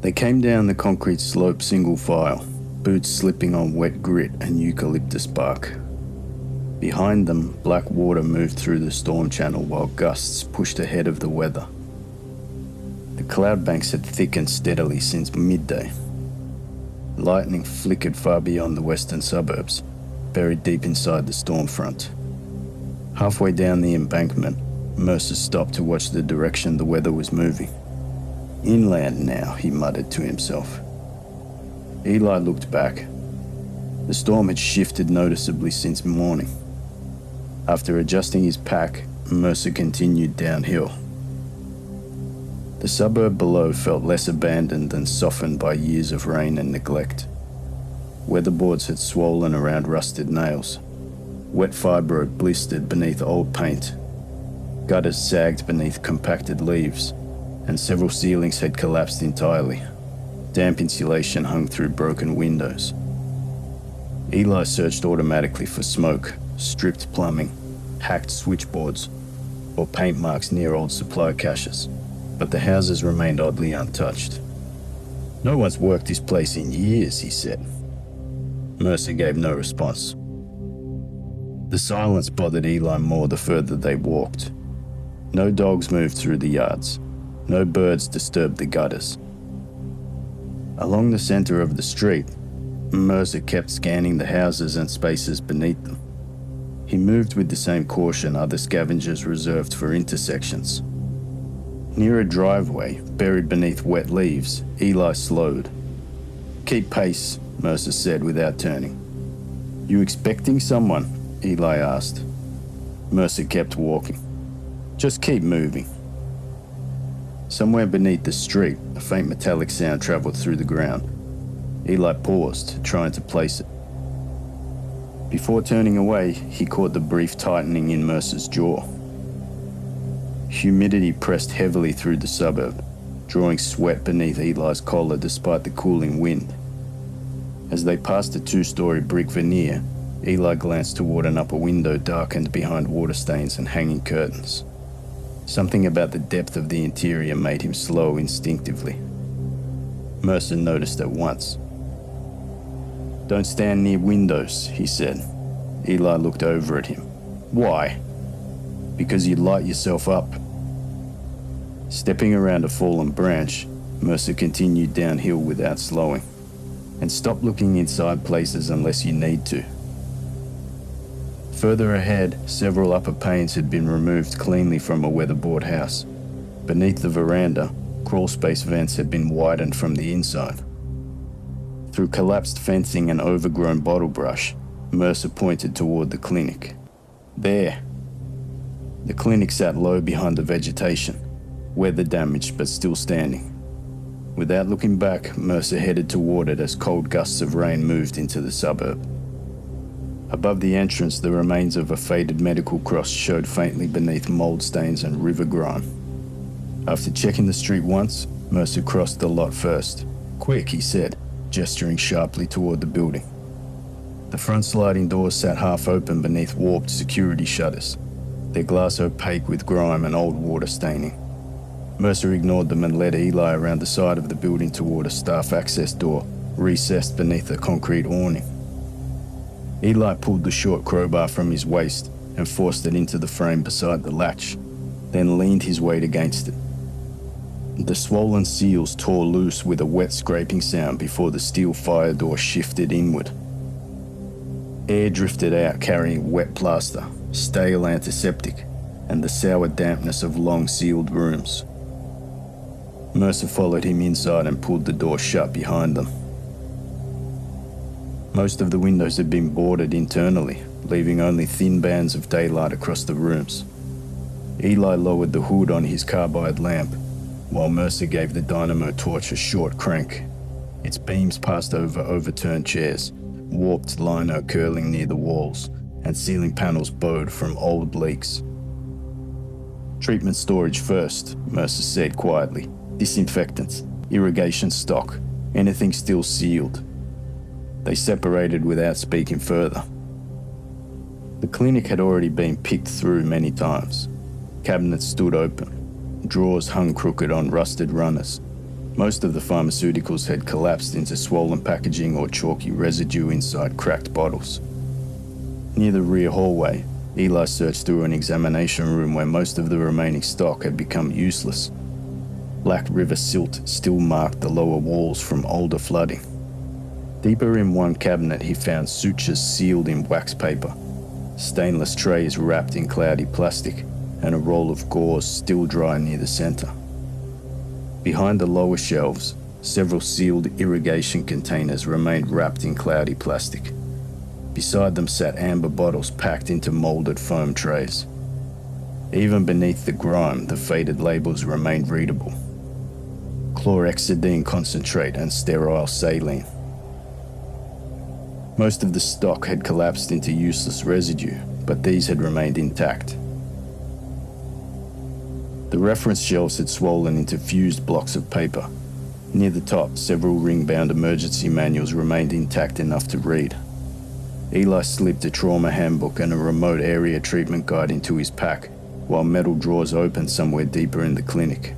They came down the concrete slope single file, boots slipping on wet grit and eucalyptus bark. Behind them, black water moved through the storm channel while gusts pushed ahead of the weather. The cloud banks had thickened steadily since midday. Lightning flickered far beyond the western suburbs, buried deep inside the storm front. Halfway down the embankment, Mercer stopped to watch the direction the weather was moving. Inland now, he muttered to himself. Eli looked back. The storm had shifted noticeably since morning. After adjusting his pack, Mercer continued downhill. The suburb below felt less abandoned and softened by years of rain and neglect. Weatherboards had swollen around rusted nails. Wet fibro blistered beneath old paint. Gutters sagged beneath compacted leaves, and several ceilings had collapsed entirely. Damp insulation hung through broken windows. Eli searched automatically for smoke, stripped plumbing, hacked switchboards, or paint marks near old supply caches, but the houses remained oddly untouched. "No one's worked this place in years," he said. Mercer gave no response. The silence bothered Eli more the further they walked. No dogs moved through the yards. No birds disturbed the gutters. Along the center of the street, Mercer kept scanning the houses and spaces beneath them. He moved with the same caution other scavengers reserved for intersections. Near a driveway, buried beneath wet leaves, Eli slowed. "Keep pace," Mercer said without turning. "You expecting someone?" Eli asked. Mercer kept walking. "Just keep moving." Somewhere beneath the street, a faint metallic sound traveled through the ground. Eli paused, trying to place it. Before turning away, he caught the brief tightening in Mercer's jaw. Humidity pressed heavily through the suburb, drawing sweat beneath Eli's collar despite the cooling wind. As they passed a two-story brick veneer, Eli glanced toward an upper window darkened behind water stains and hanging curtains. Something about the depth of the interior made him slow instinctively. Mercer noticed at once. "Don't stand near windows," he said. Eli looked over at him. "Why?" "Because you'd light yourself up." Stepping around a fallen branch, Mercer continued downhill without slowing. "And stop looking inside places unless you need to." Further ahead, several upper panes had been removed cleanly from a weatherboard house. Beneath the veranda, crawlspace vents had been widened from the inside. Through collapsed fencing and overgrown bottle brush, Mercer pointed toward the clinic. "There." The clinic sat low behind the vegetation, weather damaged but still standing. Without looking back, Mercer headed toward it as cold gusts of rain moved into the suburb. Above the entrance, the remains of a faded medical cross showed faintly beneath mold stains and river grime. After checking the street once, Mercer crossed the lot first. "Quick," he said, gesturing sharply toward the building. The front sliding doors sat half open beneath warped security shutters, their glass opaque with grime and old water staining. Mercer ignored them and led Eli around the side of the building toward a staff access door recessed beneath a concrete awning. Eli pulled the short crowbar from his waist and forced it into the frame beside the latch, then leaned his weight against it. The swollen seals tore loose with a wet scraping sound before the steel fire door shifted inward. Air drifted out carrying wet plaster, stale antiseptic, and the sour dampness of long-sealed rooms. Mercer followed him inside and pulled the door shut behind them. Most of the windows had been boarded internally, leaving only thin bands of daylight across the rooms. Eli lowered the hood on his carbide lamp, while Mercer gave the dynamo torch a short crank. Its beams passed over overturned chairs, warped lino curling near the walls, and ceiling panels bowed from old leaks. "Treatment storage first," Mercer said quietly. "Disinfectants, irrigation stock, anything still sealed." They separated without speaking further. The clinic had already been picked through many times. Cabinets stood open. Drawers hung crooked on rusted runners. Most of the pharmaceuticals had collapsed into swollen packaging or chalky residue inside cracked bottles. Near the rear hallway, Eli searched through an examination room where most of the remaining stock had become useless. Black river silt still marked the lower walls from older flooding. Deeper in one cabinet, he found sutures sealed in wax paper, stainless trays wrapped in cloudy plastic, and a roll of gauze still dry near the center. Behind the lower shelves, several sealed irrigation containers remained wrapped in cloudy plastic. Beside them sat amber bottles packed into molded foam trays. Even beneath the grime, the faded labels remained readable: chlorhexidine concentrate and sterile saline. Most of the stock had collapsed into useless residue, but these had remained intact. The reference shelves had swollen into fused blocks of paper. Near the top, several ring-bound emergency manuals remained intact enough to read. Eli slipped a trauma handbook and a remote area treatment guide into his pack, while metal drawers opened somewhere deeper in the clinic.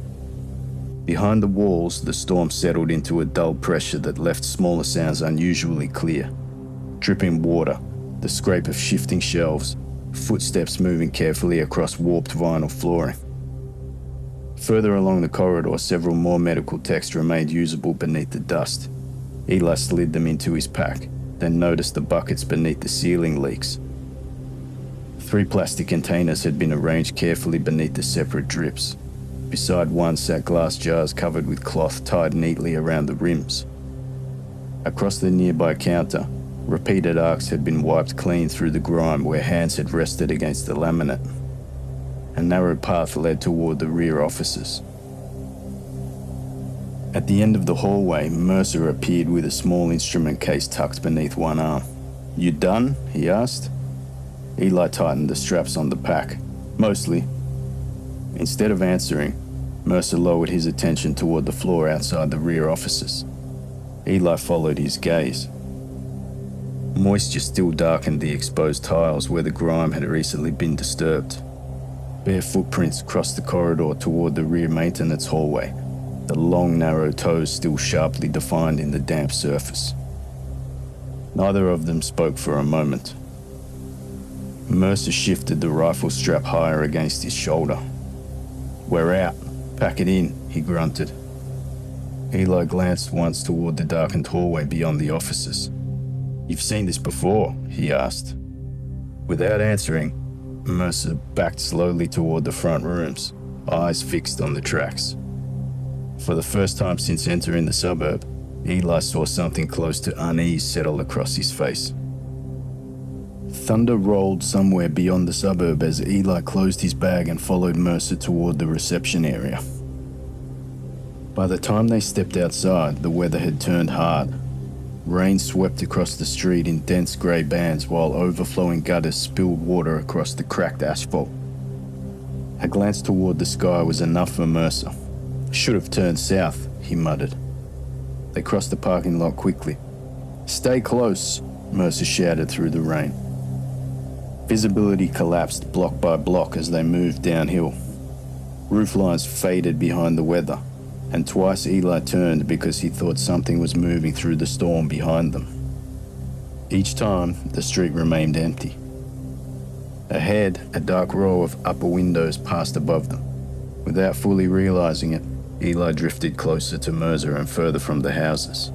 Behind the walls, the storm settled into a dull pressure that left smaller sounds unusually clear: dripping water, the scrape of shifting shelves, footsteps moving carefully across warped vinyl flooring. Further along the corridor, several more medical texts remained usable beneath the dust. Eli slid them into his pack, then noticed the buckets beneath the ceiling leaks. 3 plastic containers had been arranged carefully beneath the separate drips. Beside one sat glass jars covered with cloth tied neatly around the rims. Across the nearby counter, repeated arcs had been wiped clean through the grime where hands had rested against the laminate. A narrow path led toward the rear offices. At the end of the hallway, Mercer appeared with a small instrument case tucked beneath one arm. "You done?" he asked. Eli tightened the straps on the pack. "Mostly." Instead of answering, Mercer lowered his attention toward the floor outside the rear offices. Eli followed his gaze. Moisture still darkened the exposed tiles where the grime had recently been disturbed. Bare footprints crossed the corridor toward the rear maintenance hallway, the long narrow toes still sharply defined in the damp surface. Neither of them spoke for a moment. Mercer shifted the rifle strap higher against his shoulder. "We're out. Pack it in," he grunted. Eli glanced once toward the darkened hallway beyond the offices. "You've seen this before?" he asked. Without answering, Mercer backed slowly toward the front rooms, eyes fixed on the tracks. For the first time since entering the suburb, Eli saw something close to unease settle across his face. Thunder rolled somewhere beyond the suburb as Eli closed his bag and followed Mercer toward the reception area. By the time they stepped outside, the weather had turned hard. Rain swept across the street in dense grey bands while overflowing gutters spilled water across the cracked asphalt. A glance toward the sky was enough for Mercer. "Should have turned south," he muttered. They crossed the parking lot quickly. "Stay close," Mercer shouted through the rain. Visibility collapsed block by block as they moved downhill. Roof lines faded behind the weather, and twice Eli turned because he thought something was moving through the storm behind them. Each time, the street remained empty. Ahead, a dark row of upper windows passed above them. Without fully realizing it, Eli drifted closer to Mercer and further from the houses.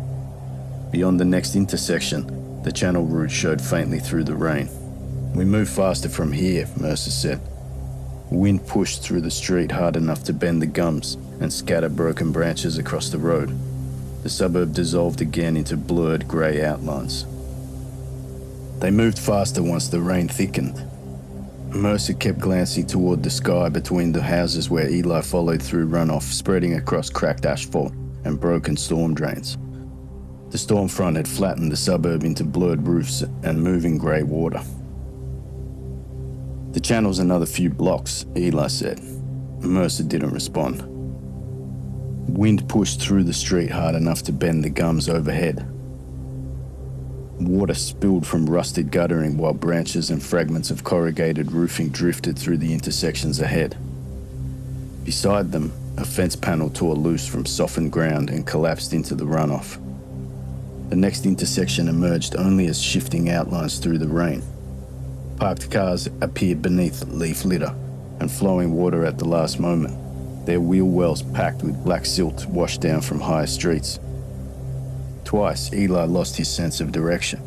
Beyond the next intersection, the channel route showed faintly through the rain. "We move faster from here," Mercer said. Wind pushed through the street hard enough to bend the gums and scatter broken branches across the road. The suburb dissolved again into blurred grey outlines. They moved faster once the rain thickened. Mercer kept glancing toward the sky between the houses where Eli followed through runoff spreading across cracked asphalt and broken storm drains. The storm front had flattened the suburb into blurred roofs and moving grey water. "The channel's another few blocks," Eli said. Mercer didn't respond. Wind pushed through the street hard enough to bend the gums overhead. Water spilled from rusted guttering while branches and fragments of corrugated roofing drifted through the intersections ahead. Beside them, a fence panel tore loose from softened ground and collapsed into the runoff. The next intersection emerged only as shifting outlines through the rain. Parked cars appeared beneath leaf litter and flowing water at the last moment, their wheel wells packed with black silt washed down from high streets. Twice, Eli lost his sense of direction,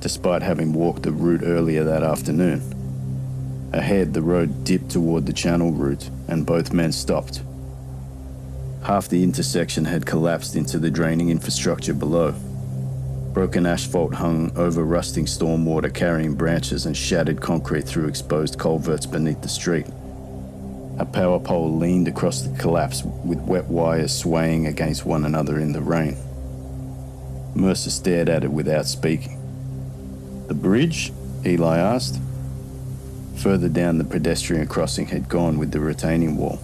despite having walked the route earlier that afternoon. Ahead, the road dipped toward the channel route, and both men stopped. Half the intersection had collapsed into the draining infrastructure below. Broken asphalt hung over rusting stormwater, carrying branches and shattered concrete through exposed culverts beneath the street. A power pole leaned across the collapse, with wet wires swaying against one another in the rain. Mercer stared at it without speaking. "The bridge?" Eli asked. Further down, the pedestrian crossing had gone with the retaining wall.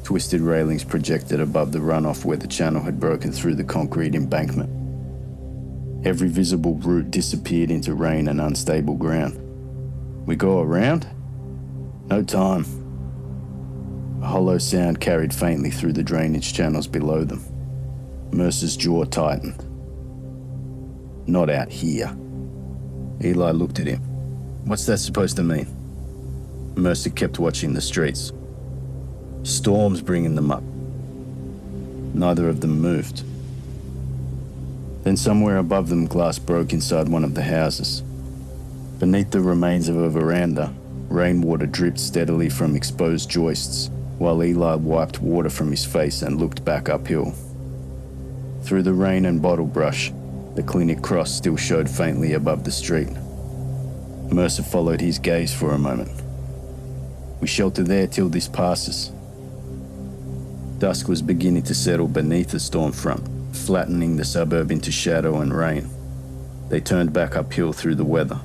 Twisted railings projected above the runoff where the channel had broken through the concrete embankment. Every visible route disappeared into rain and unstable ground. "We go around?" "No time." A hollow sound carried faintly through the drainage channels below them. Mercer's jaw tightened. "Not out here." Eli looked at him. "What's that supposed to mean?" Mercer kept watching the streets. "Storm's bringing them up." Neither of them moved. Then somewhere above them, glass broke inside one of the houses. Beneath the remains of a veranda, rainwater dripped steadily from exposed joists, while Eli wiped water from his face and looked back uphill. Through the rain and bottle brush, the clinic cross still showed faintly above the street. Mercer followed his gaze for a moment. "We shelter there till this passes." Dusk was beginning to settle beneath the storm front, flattening the suburb into shadow and rain. They turned back uphill through the weather.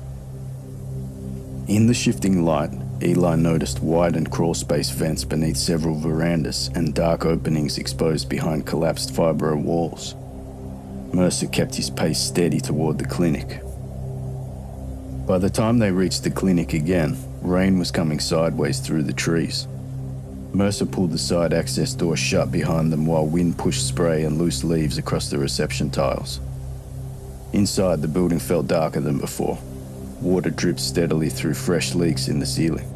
In the shifting light, Eli noticed widened crawlspace vents beneath several verandas and dark openings exposed behind collapsed fibro walls. Mercer kept his pace steady toward the clinic. By the time they reached the clinic again, rain was coming sideways through the trees. Mercer pulled the side access door shut behind them while wind pushed spray and loose leaves across the reception tiles. Inside, the building felt darker than before. Water dripped steadily through fresh leaks in the ceiling.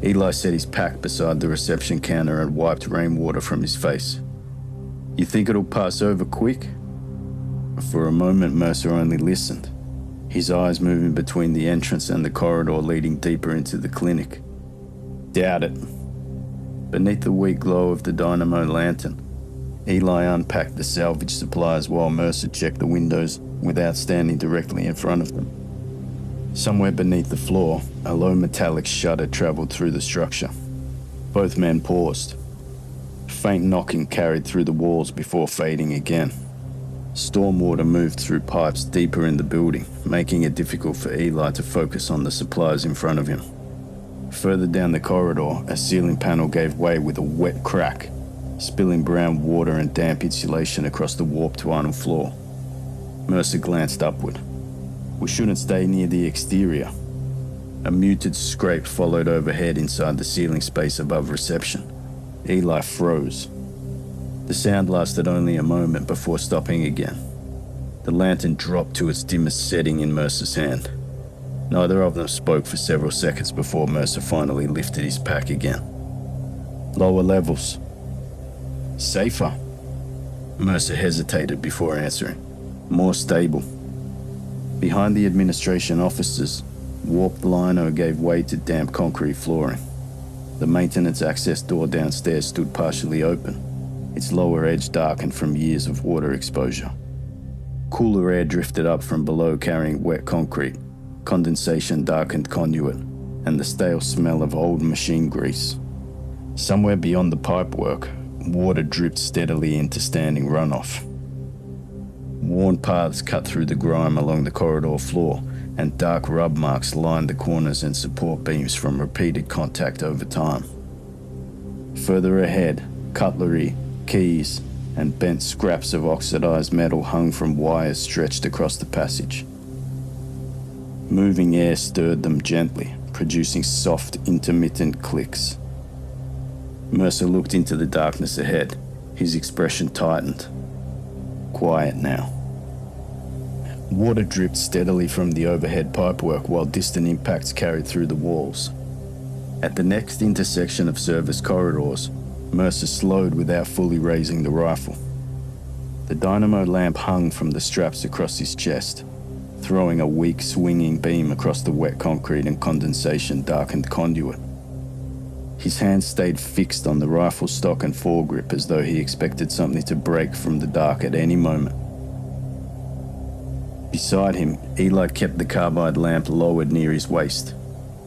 Eli set his pack beside the reception counter and wiped rainwater from his face. "You think it'll pass over quick?" For a moment, Mercer only listened, his eyes moving between the entrance and the corridor leading deeper into the clinic. "Doubt it." Beneath the weak glow of the dynamo lantern, Eli unpacked the salvage supplies while Mercer checked the windows without standing directly in front of them. Somewhere beneath the floor, a low metallic shudder traveled through the structure. Both men paused. Faint knocking carried through the walls before fading again. Stormwater moved through pipes deeper in the building, making it difficult for Eli to focus on the supplies in front of him. Further down the corridor, a ceiling panel gave way with a wet crack, spilling brown water and damp insulation across the warped vinyl floor. Mercer glanced upward. "We shouldn't stay near the exterior." A muted scrape followed overhead inside the ceiling space above reception. Eli froze. The sound lasted only a moment before stopping again. The lantern dropped to its dimmest setting in Mercer's hand. Neither of them spoke for several seconds before Mercer finally lifted his pack again. "Lower levels." "Safer." Mercer hesitated before answering. "More stable." Behind the administration offices, warped lino gave way to damp concrete flooring. The maintenance access door downstairs stood partially open, its lower edge darkened from years of water exposure. Cooler air drifted up from below carrying wet concrete, condensation-darkened conduit, and the stale smell of old machine grease. Somewhere beyond the pipework, water dripped steadily into standing runoff. Worn paths cut through the grime along the corridor floor, and dark rub marks lined the corners and support beams from repeated contact over time. Further ahead, cutlery, keys, and bent scraps of oxidized metal hung from wires stretched across the passage. Moving air stirred them gently, producing soft, intermittent clicks. Mercer looked into the darkness ahead. His expression tightened. Quiet now. Water dripped steadily from the overhead pipework while distant impacts carried through the walls. At the next intersection of service corridors, Mercer slowed without fully raising the rifle. The dynamo lamp hung from the straps across his chest, throwing a weak, swinging beam across the wet concrete and condensation-darkened conduit. His hand stayed fixed on the rifle stock and foregrip as though he expected something to break from the dark at any moment. Beside him, Eli kept the carbide lamp lowered near his waist.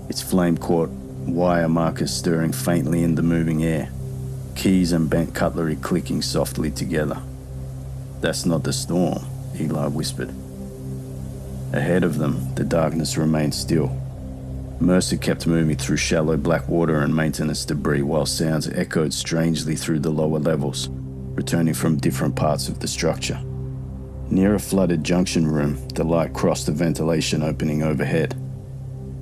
Its flame caught wire markers stirring faintly in the moving air, keys and bent cutlery clicking softly together. "That's not the storm," Eli whispered. Ahead of them, the darkness remained still. Mercer kept moving through shallow black water and maintenance debris while sounds echoed strangely through the lower levels, returning from different parts of the structure. Near a flooded junction room, the light crossed the ventilation opening overhead.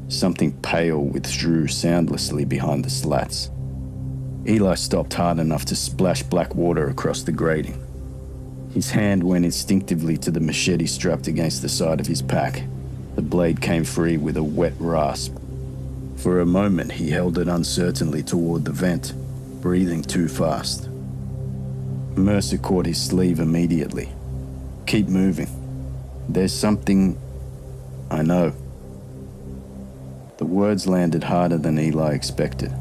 Something pale withdrew soundlessly behind the slats. Eli stopped hard enough to splash black water across the grating. His hand went instinctively to the machete strapped against the side of his pack. The blade came free with a wet rasp. For a moment, he held it uncertainly toward the vent, breathing too fast. Mercer caught his sleeve immediately. "Keep moving. There's something... I know." The words landed harder than Eli expected.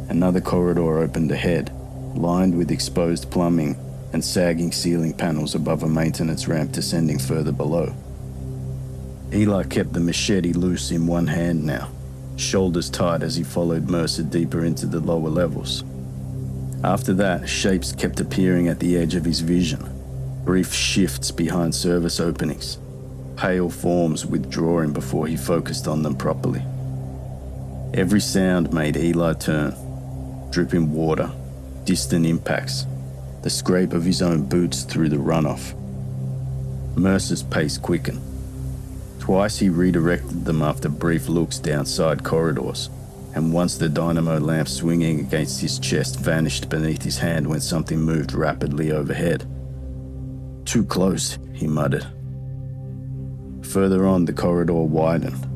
Another corridor opened ahead, lined with exposed plumbing and sagging ceiling panels above a maintenance ramp descending further below. Eli kept the machete loose in one hand now, shoulders tight as he followed Mercer deeper into the lower levels. After that, shapes kept appearing at the edge of his vision, brief shifts behind service openings, pale forms withdrawing before he focused on them properly. Every sound made Eli turn. Dripping water, distant impacts, the scrape of his own boots through the runoff. Mercer's pace quickened. Twice he redirected them after brief looks down side corridors, and once the dynamo lamp swinging against his chest vanished beneath his hand when something moved rapidly overhead. "Too close," he muttered. Further on, the corridor widened.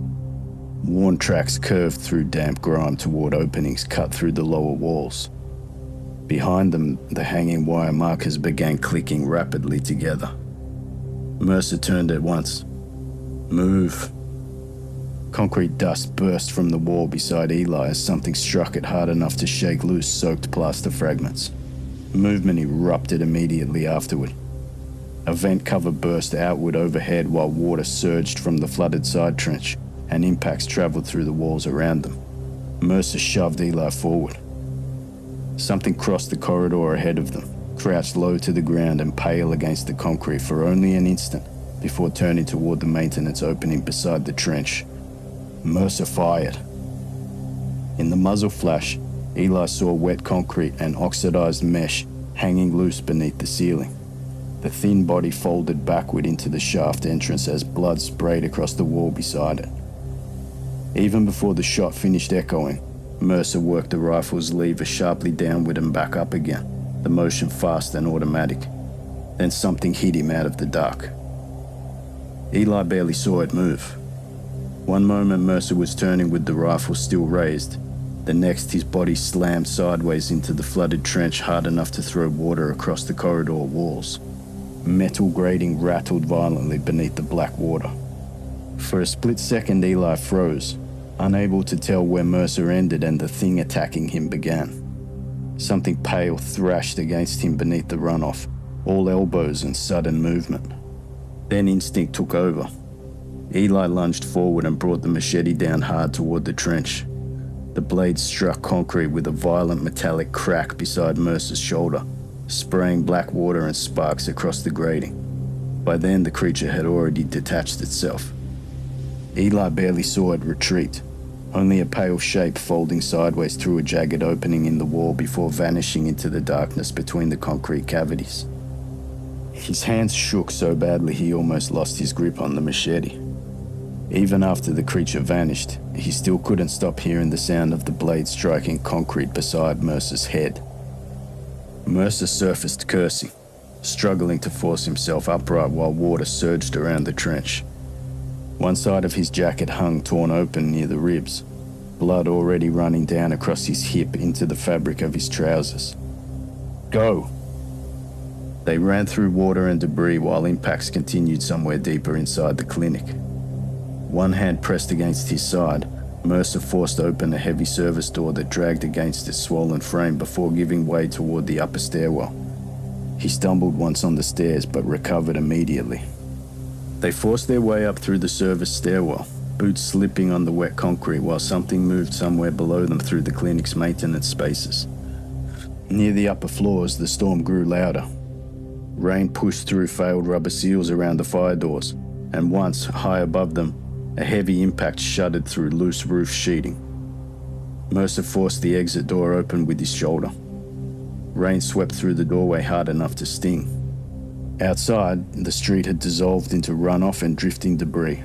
Worn tracks curved through damp grime toward openings cut through the lower walls. Behind them, the hanging wire markers began clicking rapidly together. Mercer turned at once. "Move." Concrete dust burst from the wall beside Eli as something struck it hard enough to shake loose soaked plaster fragments. Movement erupted immediately afterward. A vent cover burst outward overhead while water surged from the flooded side trench, and impacts traveled through the walls around them. Mercer shoved Eli forward. Something crossed the corridor ahead of them, crouched low to the ground and pale against the concrete for only an instant before turning toward the maintenance opening beside the trench. Mercer fired. In the muzzle flash, Eli saw wet concrete and oxidized mesh hanging loose beneath the ceiling. The thin body folded backward into the shaft entrance as blood sprayed across the wall beside it. Even before the shot finished echoing, Mercer worked the rifle's lever sharply downward and back up again, the motion fast and automatic. Then something hit him out of the dark. Eli barely saw it move. One moment Mercer was turning with the rifle still raised. The next his body slammed sideways into the flooded trench hard enough to throw water across the corridor walls. Metal grating rattled violently beneath the black water. For a split second Eli froze, unable to tell where Mercer ended and the thing attacking him began. Something pale thrashed against him beneath the runoff, all elbows and sudden movement. Then instinct took over. Eli lunged forward and brought the machete down hard toward the trench. The blade struck concrete with a violent metallic crack beside Mercer's shoulder, spraying black water and sparks across the grating. By then the creature had already detached itself. Eli barely saw it retreat, only a pale shape folding sideways through a jagged opening in the wall before vanishing into the darkness between the concrete cavities. His hands shook so badly he almost lost his grip on the machete. Even after the creature vanished, he still couldn't stop hearing the sound of the blade striking concrete beside Mercer's head. Mercer surfaced cursing, struggling to force himself upright while water surged around the trench. One side of his jacket hung torn open near the ribs, blood already running down across his hip into the fabric of his trousers. Go! They ran through water and debris while impacts continued somewhere deeper inside the clinic. One hand pressed against his side, Mercer forced open a heavy service door that dragged against his swollen frame before giving way toward the upper stairwell. He stumbled once on the stairs but recovered immediately. They forced their way up through the service stairwell, boots slipping on the wet concrete while something moved somewhere below them through the clinic's maintenance spaces. Near the upper floors, the storm grew louder. Rain pushed through failed rubber seals around the fire doors, and once, high above them, a heavy impact shuddered through loose roof sheeting. Mercer forced the exit door open with his shoulder. Rain swept through the doorway hard enough to sting. Outside, the street had dissolved into runoff and drifting debris.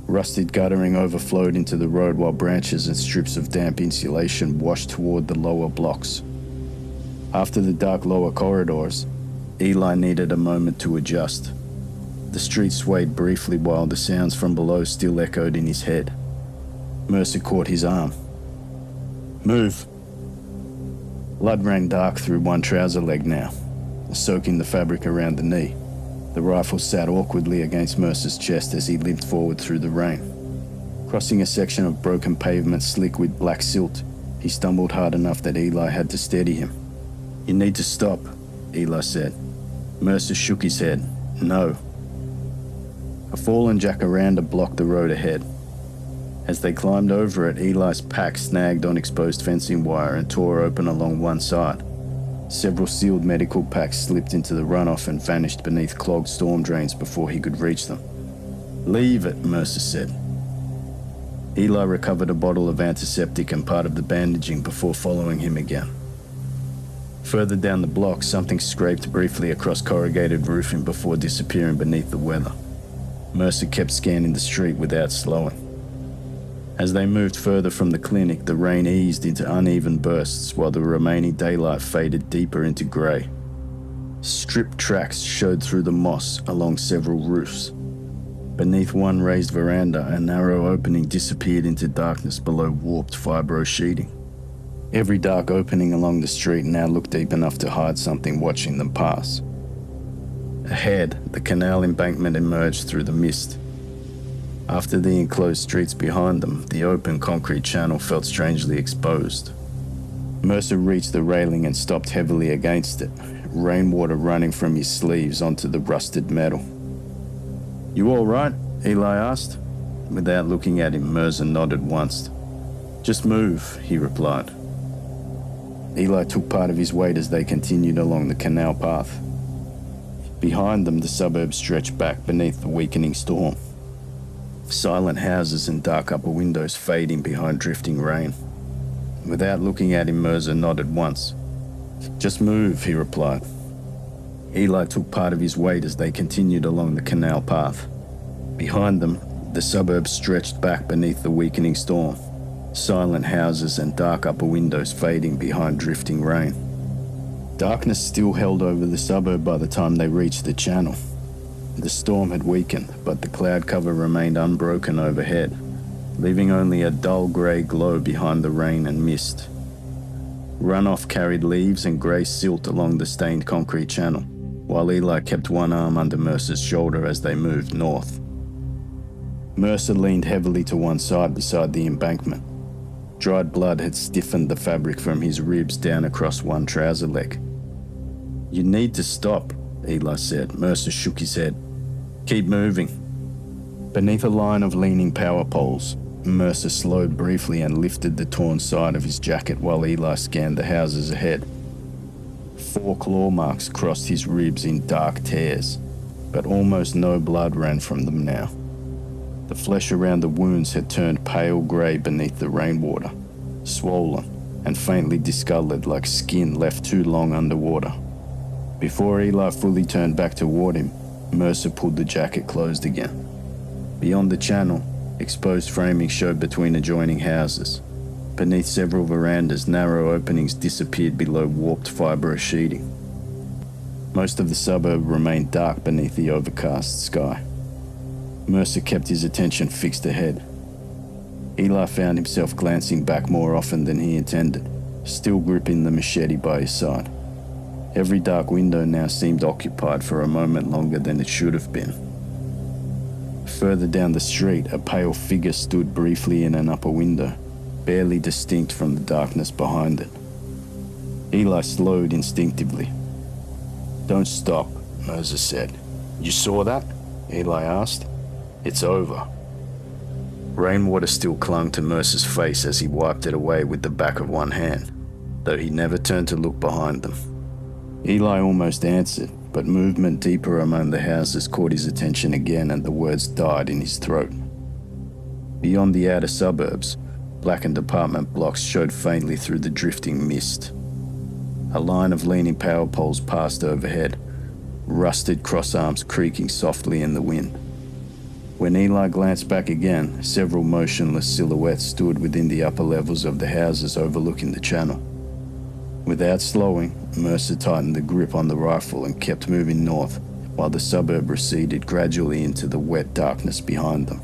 Rusted guttering overflowed into the road while branches and strips of damp insulation washed toward the lower blocks. After the dark lower corridors, Eli needed a moment to adjust. The street swayed briefly while the sounds from below still echoed in his head. Mercer caught his arm. Move! Blood ran dark through one trouser leg now, soaking the fabric around the knee. The rifle sat awkwardly against Mercer's chest as he limped forward through the rain. Crossing a section of broken pavement slick with black silt, he stumbled hard enough that Eli had to steady him. You need to stop, Eli said. Mercer shook his head. No. A fallen jacaranda blocked the road ahead. As they climbed over it, Eli's pack snagged on exposed fencing wire and tore open along one side. Several sealed medical packs slipped into the runoff and vanished beneath clogged storm drains before he could reach them. Leave it, Mercer said. Eli recovered a bottle of antiseptic and part of the bandaging before following him again. Further down the block, something scraped briefly across corrugated roofing before disappearing beneath the weather. Mercer kept scanning the street without slowing. As they moved further from the clinic, the rain eased into uneven bursts while the remaining daylight faded deeper into grey. Strip tracks showed through the moss along several roofs. Beneath one raised veranda, a narrow opening disappeared into darkness below warped fibro sheeting. Every dark opening along the street now looked deep enough to hide something watching them pass. Ahead, the canal embankment emerged through the mist. After the enclosed streets behind them, the open concrete channel felt strangely exposed. Mercer reached the railing and stopped heavily against it, rainwater running from his sleeves onto the rusted metal. You all right? Eli asked. Without looking at him, Mercer nodded once. Just move, he replied. Eli took part of his weight as they continued along the canal path. Behind them, the suburb stretched back beneath the weakening storm. Silent houses and dark upper windows fading behind drifting rain. Without looking at him, Mercer nodded once. Just move, he replied. Eli took part of his weight as they continued along the canal path. Behind them, the suburb stretched back beneath the weakening storm. Silent houses and dark upper windows fading behind drifting rain. Darkness still held over the suburb by the time they reached the channel. The storm had weakened, but the cloud cover remained unbroken overhead, leaving only a dull grey glow behind the rain and mist. Runoff carried leaves and grey silt along the stained concrete channel, while Eli kept one arm under Mercer's shoulder as they moved north. Mercer leaned heavily to one side beside the embankment. Dried blood had stiffened the fabric from his ribs down across one trouser leg. You need to stop, Eli said. Mercer shook his head. Keep moving. Beneath a line of leaning power poles, Mercer slowed briefly and lifted the torn side of his jacket while Eli scanned the houses ahead. 4 claw marks crossed his ribs in dark tears, but almost no blood ran from them now. The flesh around the wounds had turned pale grey beneath the rainwater, swollen and faintly discoloured like skin left too long underwater. Before Eli fully turned back toward him, Mercer pulled the jacket closed again. Beyond the channel, Exposed framing showed between adjoining houses. Beneath several verandas, narrow openings disappeared below warped fibrous sheeting. Most of the suburb remained dark beneath the overcast sky. Mercer kept his attention fixed ahead. Eli found himself glancing back more often than he intended, still gripping the machete by his side. Every dark window now seemed occupied for a moment longer than it should have been. Further down the street, a pale figure stood briefly in an upper window, barely distinct from the darkness behind it. Eli slowed instinctively. "Don't stop," Mercer said. "You saw that?" Eli asked. "It's over." Rainwater still clung to Mercer's face as he wiped it away with the back of one hand, though he never turned to look behind them. Eli almost answered, but movement deeper among the houses caught his attention again and the words died in his throat. Beyond the outer suburbs, blackened apartment blocks showed faintly through the drifting mist. A line of leaning power poles passed overhead, rusted crossarms creaking softly in the wind. When Eli glanced back again, several motionless silhouettes stood within the upper levels of the houses overlooking the channel. Without slowing, Mercer tightened the grip on the rifle and kept moving north, while the suburb receded gradually into the wet darkness behind them.